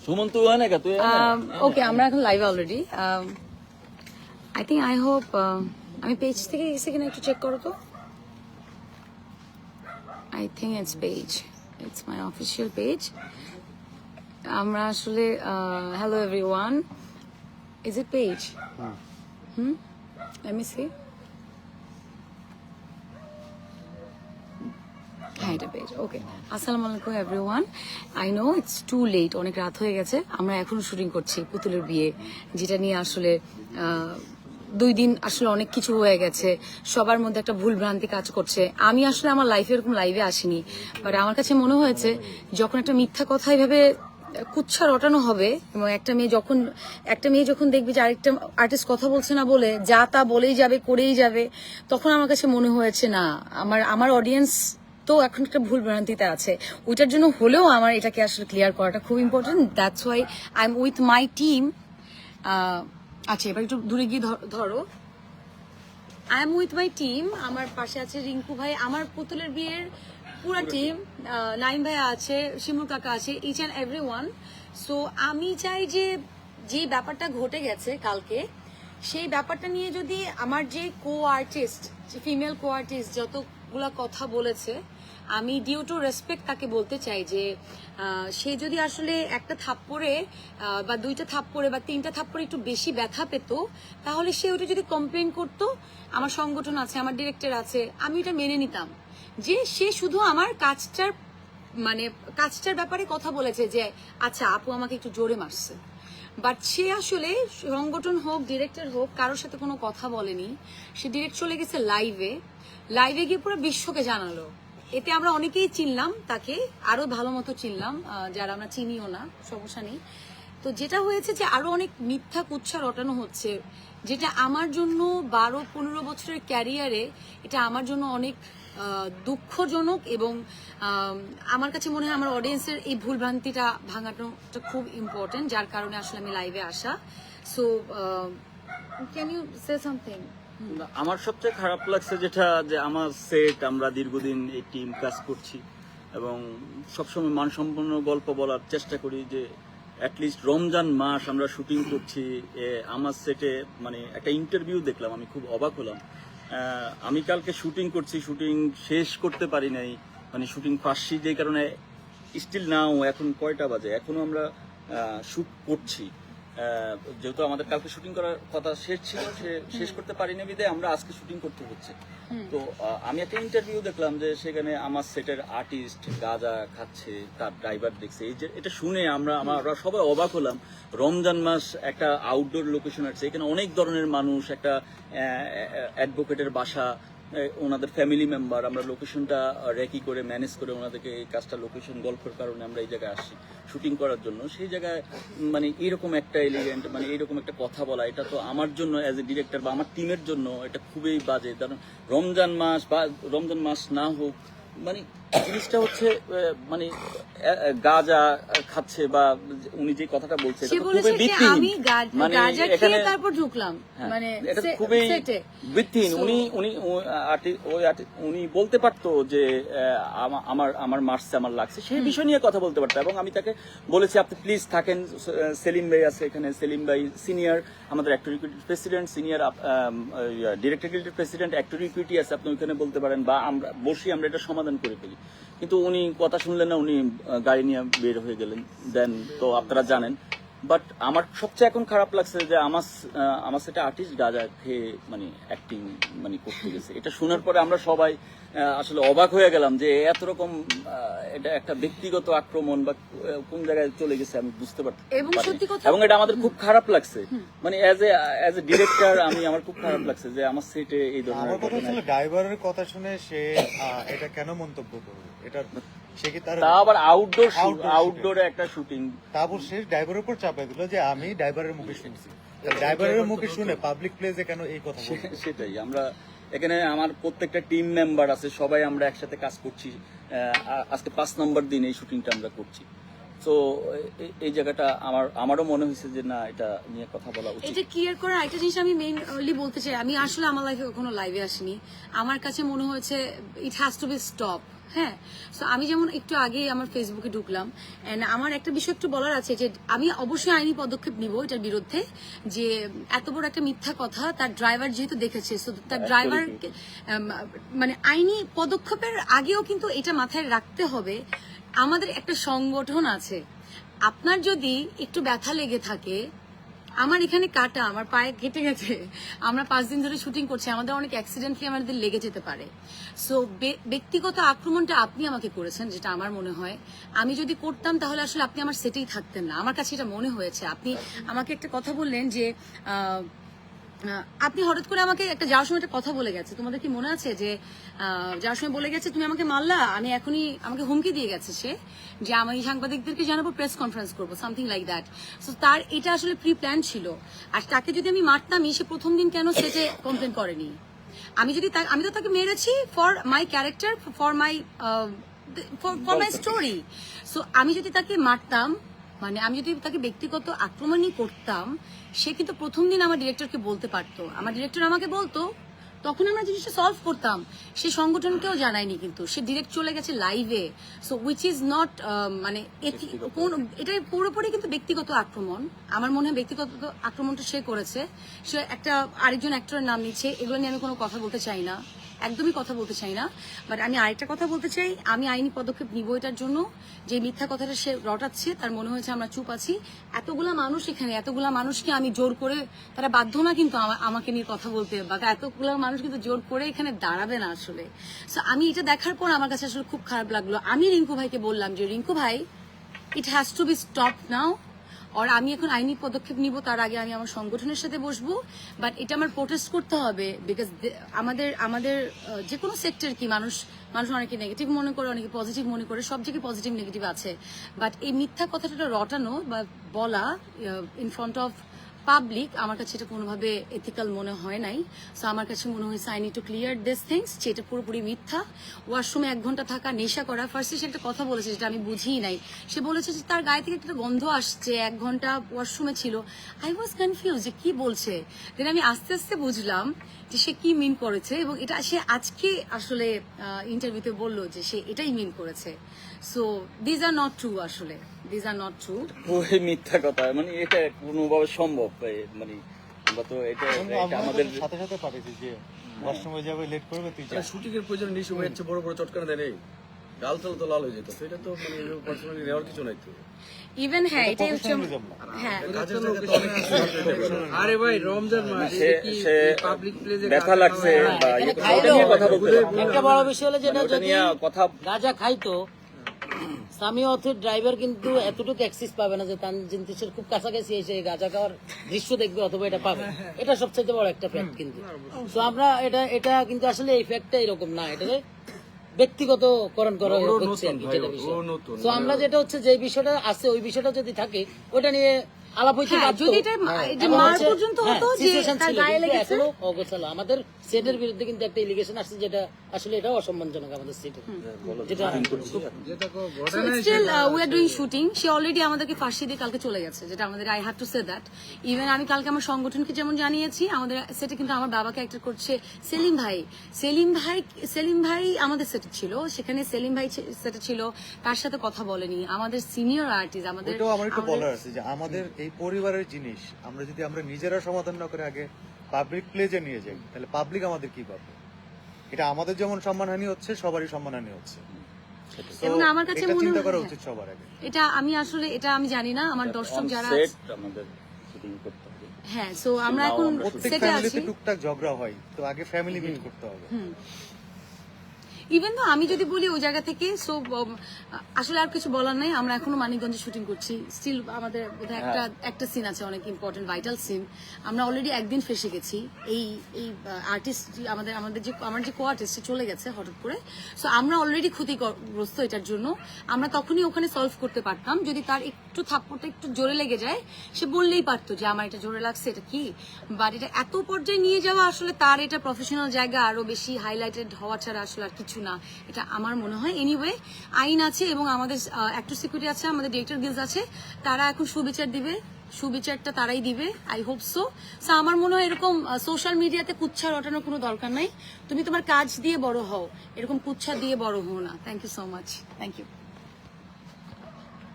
সুমন তুই হয় না কা তুই ওকে আমরা এখন live already I think I hope আমি পেজ থেকে গেছি কিনা একটু চেক করো তো I think it's page it's my official page আমরা আসলে hello everyone is it page let me see হ্যাঁ এটা পেজ ওকে আসসালামু আলাইকুম everyone I know it's too late অনেক রাত হয়ে গেছে আমরা এখনো শুটিং করছি পুতুলের বিয়ে যেটা নিয়ে আসলে 2 দিন আসলে অনেক কিছু হয়ে গেছে সবার মধ্যে একটা ভুল ভ্রান্তি কাজ করছে আমি আসলে আমার লাইফে এরকম লাইভে আসিনি বাট আমার কাছে মনে হয়েছে যখন একটা মিথ্যা কথা এইভাবে কুচ্ছা রটানো হবে এবং একটা মেয়ে যখন দেখবে যে আরেকটা আর্টিস্ট কথা বলছে না বলে যা তা বলেই যাবে করেই যাবে তখন আমার কাছে মনে হয়েছে না আমার অডিয়েন্স তো এখন একটা ভুল ভ্রান্তিতে আছে ওইটার জন্য হলেও আমার এটাকে আসলে ক্লিয়ার করাটা খুব important that's why I am with my team আচ্ছা এবার একটু দূরে গিয়ে ধরো I am with my team আমার পাশে আছে রিঙ্কু ভাই আমার পুতুলের বিয়ের পুরো টিম নাইম ভাই আছে শিমুল কাকা আছে each and every one so আমি চাই যে ব্যাপারটা ঘটে গেছে কালকে সেই ব্যাপারটা নিয়ে যদি আমার যে আর্টিস্ট যে ফিমেল আর্টিস্ট যতগুলা কথা বলেছে আমি ডিউ টু রেসপেক্ট তাকে বলতে চাই যে সে যদি আসলে একটা থাপ্পড়ে বা 2টা থাপ্পড়ে বা 3টা থাপ্পড়ে একটু বেশি ব্যথা পেত তাহলে সে ওটা যদি কমপ্লেন করতো আমার সংগঠন আছে আমার ডিরেক্টর আছে আমি এটা মেনে নিতাম যে সে শুধু আমার কাজটার ব্যাপারে কথা বলেছে যে আচ্ছা আপু আমাকে একটু জোরে মারছে বাট সে আসলে সংগঠন হোক ডিরেক্টর হোক কারোর সাথে কোনো কথা বলেনি সে ডিরেক্ট চলে গেছে লাইভে গিয়ে পুরো বিশ্বকে জানালো এতে আমরা অনেকেই চিনলাম তাকে আরো ভালো মতো চিনলাম যারা আমরা চিনিও না সমস্যা নেই তো যেটা হয়েছে যে আরো অনেক মিথ্যা কুচ্ছা রটানো হচ্ছে যেটা আমার জন্য 12-15 বছরের ক্যারিয়ারে এটা আমার জন্য অনেক দুঃখজনক এবং আমার কাছে মনে হয় আমার অডিয়েন্সের এই ভুলভ্রান্তিটা ভাঙানোটা খুব ইম্পর্টেন্ট যার কারণে আসলে আমি লাইভে আসা so can you say something আমার সবচেয়ে খারাপ লাগছে যেটা যে আমার সেট আমরা দীর্ঘদিন এই টিম কাজ করছি এবং সবসময় মানসম্পন্ন গল্প বলার চেষ্টা করি যে অ্যাটলিস্ট রমজান মাস আমরা শুটিং করছি আমার সেটে মানে একটা ইন্টারভিউ দেখলাম আমি খুব অবাক হলাম আমি কালকে শুটিং করছি শুটিং শেষ করতে পারি নাই মানে শুটিং পাচ্ছি যে কারণে স্টিল নাও এখন কয়টা বাজে এখনো আমরা শুট করছি যেহেতু আমাদের কালকে শুটিং করার কথা শেষ ছিল শেষ করতে পারিনি বিধায় আমরা আজকে শুটিং করতে হচ্ছে তো আমি একটা ইন্টারভিউ দেখলাম যে সেখানে আমার সেটের আর্টিস্ট গাঁজা খাচ্ছে তার ড্রাইভার দেখছে এই যে এটা শুনে আমরা সবাই অবাক হলাম রমজান মাস একটা আউটডোর লোকেশন আছে এখানে অনেক ধরনের মানুষ একটা অ্যাডভোকেটের বাসা ওনাদের ফ্যামিলি মেম্বার আমরা লোকেশনটা রেকি করে ম্যানেজ করে ওনাদেরকে এই কাজটা লোকেশন গল্পের কারণে আমরা এই জায়গায় আসি শুটিং করার জন্য সেই জায়গায় মানে এইরকম একটা এলিগেন্ট মানে এইরকম একটা কথা বলা এটা তো আমার জন্য অ্যাজ এ ডিরেক্টর বা আমার টিমের জন্য এটা খুবই বাজে কারণ রমজান মাস না হোক মানে জিনিসটা হচ্ছে মানে গাঁজা খাচ্ছে বা উনি যে কথাটা বলছে খুবই ভিত্তিহীন মানে এখানে তারপর ঢুকলাম মানে এটা খুবই ভিত্তিহীন উনি বলতে পারতো যে আমার মার্চে আমার লাগছে সেই বিষয় নিয়ে কথা বলতে পারতো এবং আমি তাকে বলেছি আপনি প্লিজ থাকেন সেলিম ভাই আছে এখানে সেলিম ভাই সিনিয়র আমাদের actor equity president senior director equity president actor equity আছে আপনি ওইখানে বলতে পারেন বা আমরা বসি আমরা এটা সমাধান করে ফেলি কিন্তু উনি কথা শুনলেন না উনি গাড়ি নিয়ে বের হয়ে গেলেন দেন তো আপনারা জানেন বাট আমার সবচেয়ে এখন খারাপ লাগছে যে আমার সেটা আর্টিস্ট গাঁজা খেয়ে মানে অ্যাক্টিং মানে করতে গেছে এটা শোনার পরে আমরা সবাই আসলে অবাক হয়ে গেলাম যে এত রকম এটা একটা ব্যক্তিগত আক্রমণ বা কোন জায়গায় চলে গেছে আমি বুঝতে পারছি এবং এটা আমাদের খুব খারাপ লাগছে মানে অ্যাজ এ ডিরেক্টর আমার খুব খারাপ লাগছে যে আমার সেটে এই ধরনের ড্রাইভারের কথা শুনে সে এটা কেন মন্তব্য করবে এটা আবার আউটডোরে একটা শুটিং তারপর সে ড্রাইভারের উপর চাপাই দিল যে আমি ড্রাইভারের মুখে শুনছি ড্রাইভারের মুখে শুনে পাবলিক প্লেসে কেন এই কথা সেটাই আমরা এখানে আমার প্রত্যেকটা টিম মেম্বার আছে সবাই আমরা একসাথে কাজ করছি আজকে 5 নম্বর দিন এই শুটিংটা আমরা করছি তো এই জায়গাটা আমারও মনে হয়েছে যে না এটা নিয়ে কথা বলা উচিত। এটা ক্লিয়ার করার একটা জিনিস আমি মেইনলি বলতে চাই, আমি আসলে আমার লাইফে কখনো লাইভে আসিনি, আমার কাছে মনে হয়েছে ইট হ্যাজ টু বি স্টপ। হ্যাঁ, সো আমি যেমন একটু আগে আমার ফেসবুকে ঢুকলাম, এন্ড আমার একটা বিষয় একটু বলার আছে যে আমি অবশ্যই আইনি পদক্ষেপ নিব এটার বিরুদ্ধে, যে এত বড় একটা মিথ্যা কথা তার ড্রাইভার যেহেতু দেখেছে, সো তার ড্রাইভার মানে আইনি পদক্ষেপের আগেও কিন্তু এটা মাথায় রাখতে হবে, আমাদের একটা সংগঠন আছে, আপনার যদি একটু ব্যথা লেগে থাকে, আমার এখানে কাটা, আমার পায়ে কেটে গেছে, আমরা 5 দিন ধরে শুটিং করছি, আমাদের অনেক অ্যাক্সিডেন্টলি আমাদের লেগে যেতে পারে। সো ব্যক্তিগত আক্রমণটা আপনি আমাকে করেছেন, যেটা আমার মনে হয় আমি যদি করতাম তাহলে আসলে আপনি আমার সেটেই থাকতেন না, আমার কাছে এটা মনে হয়েছে। আপনি আমাকে একটা কথা বললেন যে আপনি হঠাৎ করে আমাকে একটা যাওয়ার সময় একটা কথা বলে গেছে, তোমাদের কি মনে আছে যে যাওয়ার সময় বলে গেছে তুমি আমাকে মারলা, আমি এখনই, আমাকে হুমকি দিয়ে গেছে সে যে আমি সাংবাদিকদেরকে জানাবো, প্রেস কনফারেন্স করবো, সামথিং লাইক দ্যাট। সো তার এটা আসলে প্রি প্ল্যান ছিল, আর তাকে যদি আমি মারতামই, সে প্রথম দিন কেন সেটে কমপ্লেন করেনি? আমি তো তাকে মেরেছি for my character, for my story. So আমি যদি তাকে মারতাম, মানে আমি যদি তাকে ব্যক্তিগত আক্রমণই করতাম, সে কিন্তু প্রথম দিন আমার ডিরেক্টরকে বলতে পারতো, আমার ডিরেক্টর আমাকে বলতো, তখন আমরা জিনিসটা সলভ করতাম। সে সংগঠনকেও জানায়নি, কিন্তু সে ডিরেক্ট চলে গেছে লাইভে। সো উইচ ইজ নট মানে এটা পুরোপুরি কিন্তু ব্যক্তিগত আক্রমণ। আমার মনে হয় ব্যক্তিগত আক্রমণটা সে করেছে, সে একটা আরেকজন অ্যাক্টরের নাম নিচ্ছে, এগুলো নিয়ে আমি কোনো কথা বলতে চাই না, একদমই কথা বলতে চাই না। বাট আমি আরেকটা কথা বলতে চাই, আমি আইনি পদক্ষেপ নিব এটার জন্য। যে মিথ্যা কথাটা সে রটাচ্ছে, তার মনে হয়েছে আমরা চুপ আছি। এতগুলা মানুষ এখানে, এতগুলা মানুষকে আমি জোর করে, তারা বাধ্য না কিন্তু আমাকে নিয়ে কথা বলতে, বা এতগুলা মানুষ কিন্তু জোর করে এখানে দাঁড়াবে না আসলে। সো আমি এটা দেখার পর আমার কাছে আসলে খুব খারাপ লাগলো। আমি রিঙ্কু ভাইকে বললাম যে রিঙ্কু ভাই, it has to be stop now, আর আমি এখন আইনি পদক্ষেপ নিব, তার আগে আমি আমার সংগঠনের সাথে বসবো। বাট এটা আমার প্রোটেস্ট করতে হবে, বিকজ আমাদের যে কোনো সেক্টর কি, মানুষ অনেকে নেগেটিভ মনে করে, অনেকে পজিটিভ মনে করে, সব জায়গায় পজিটিভ নেগেটিভ আছে। বাট এই মিথ্যা কথাটা রটানো বা বলা ইন ফ্রন্ট অফ পাবলিক, আমার কাছে এটা কোনোভাবে এথিক্যাল মনে হয় নাই। সো আমার কাছে মনে হয়েছে I need to clear this things, যে এটা পুরোপুরি মিথ্যা। ওয়াশরুমে 1 ঘন্টা থাকা, নেশা করা, ফার্স্টে সে একটা কথা বলেছে যেটা আমি বুঝিই নাই। সে বলেছে যে তার গায়ে থেকে একটা গন্ধ আসছে, 1 ঘন্টা ওয়াশরুমে ছিল। আই ওয়াজ কনফিউজ যে কি বলছে। দেন আমি আস্তে আস্তে বুঝলাম যে সে কি মিন করেছে, এবং এটা সে আজকে আসলে ইন্টারভিউতে বললো যে সে এটাই মিন করেছে। So these are not true, আসলে দিজ আর নট ট্রু। ওই মিথ্যা কথা, মানে এটা কোনোভাবে সম্ভব? মানে আমরা তো এটা আমাদের সাথে সাথে পাঠিয়েছি যে ওয়াশরুমে যাবে, লেট করবে, তুই যা। শুটিং এর প্রয়োজন নিশ্চয় হচ্ছে, বড় বড় চটকানা দেয় নেই, গাল চাল তো লাল হয়ে যেত, সেটা তো মানে পার্সোনালি নেওয়ার কিছু নাই তো। ইভেন হ্যাঁ, এটাই হচ্ছে হ্যাঁ। কাজের জায়গায় তো অনেক কিছু আছে। আরে ভাই রমজান মাস, সে পাবলিক প্লেসে ব্যথা লাগছে বা এটা নিয়ে কথা বলতে হবে। একটা বড় বিষয় হলো যেটা ওটা যদি নিয়ে কথা গাঁজা খাইতো, স্বামী অথবা ড্রাইভার কিন্তু এতটুকু অ্যাক্সেস পাবে না যে তানজিন তিশার খুব কাছাকাছি এসে গাঁজা খাওয়ার দৃশ্য দেখবে, অথবা এটা পাবে। এটা সবচেয়ে বড় একটা ফ্যাক্ট কিন্তু। তো আমরা এটা কিন্তু আসলে এই ফ্যাক্টটা এরকম না, এটাকে ব্যক্তিগতকরণ করা হচ্ছে আর কি, যেটা বিষয়। তো আমরা যেটা হচ্ছে যে বিষয়টা আছে, ওই বিষয়টা যদি থাকে ওটা নিয়ে আলাপ হইতে হ্যাঁ, পারতো। যদি এটা যে মার পর্যন্ত হতো, যে তার গায়ে লেগেছে, এখনো অগোছালো। আমাদের সেটের বিরুদ্ধে কিন্তু একটা ইলিগেশন আসছে, যেটা আসলে এটা অসম্মানজনক আমাদের সেটের, যেটা still we are doing shooting. সে অলরেডি আমাদেরকে ফাঁসি দিয়ে কালকে চলে গেছে, যেটা আমাদের I have to say that. Even আমি কালকে আমার সংগঠনকে যেমন জানিয়েছি, আমাদের সেটে কিন্তু আমার বাবাকে অ্যাক্টর করছে সেলিম ভাই আমাদের সেটে ছিল, সেখানে সেলিম ভাই সেটে ছিল, তার সাথে কথা বলেনি আমাদের সিনিয়র আর্টিস্ট। ওটাও আমার একটু বলার আছে যে আমাদের এই পরিবারের জিনিস আমরা নিজেরা সমাধান না করে আগে পাবলিক প্লেজে নিয়ে যাই, তাহলে পাবলিক আমাদের কি পাবে? এটা আমাদের যেমন সম্মানহানি হচ্ছে, সবারই সম্মানহানি হচ্ছে। এবং আমার কাছে এটা মনে চিন্তা করা হয় উচিত সবার আগে। এটা আমি আসলে এটা আমি জানি না, আমার দর্শক যারা সেট আমাদের শুটিং করতে হবে। হ্যাঁ, সো আমরা এখন প্রত্যেক সেটে আছি। ফ্যামিলিতে টুকটাক ঝগড়া হয়, তো আগে ফ্যামিলি মিট করতে হবে। ইভেন তো আমি যদি বলি ওই জায়গা থেকে, সো আসলে আর কিছু বলার নাই। আমরা এখনো মানিকগঞ্জে শুটিং করছি, স্টিল আমাদের বোধহয় একটা সিন আছে, অনেক ইম্পর্টেন্ট ভাইটাল সিন। আমরা অলরেডি একদিন ফেসে গেছি। এই আর্টিস্ট আমার যে কো আর্টিস্ট চলে গেছে হঠাৎ করে। সো আমরা অলরেডি ক্ষতিগ্রস্ত এটার জন্য। আমরা তখনই ওখানে সলভ করতে পারতাম, যদি তার একটু থাপ্পড়টা একটু জোরে লেগে যায়, সে বললেই পারতো যে আমার এটা জোরে লাগছে, এটা কি। বাট এটা এত পর্যায়ে নিয়ে যাওয়া, আসলে তার এটা প্রফেশনাল জায়গা, আরো বেশি হাইলাইটেড হওয়া ছাড়া আসলে আর কিছু না, এটা আমার মনে হয়। এনিওয়ে, আইন আছে এবং আমাদের অ্যাক্টর সিকিউরিটি আছে, আমাদের ডিরেক্টর গিলস আছে, তারা এখন সুবিচার দিবে, সুবিচারটা তারাই দিবে, আই হোপ সো। আমার মনে হয় এরকম সোশ্যাল মিডিয়াতে কুচ্ছা রটানোর কোনো দরকার নাই, তুমি তোমার কাজ দিয়ে বড় হও, এরকম কুচ্ছা দিয়ে বড় হও না। Thank you so much, thank you.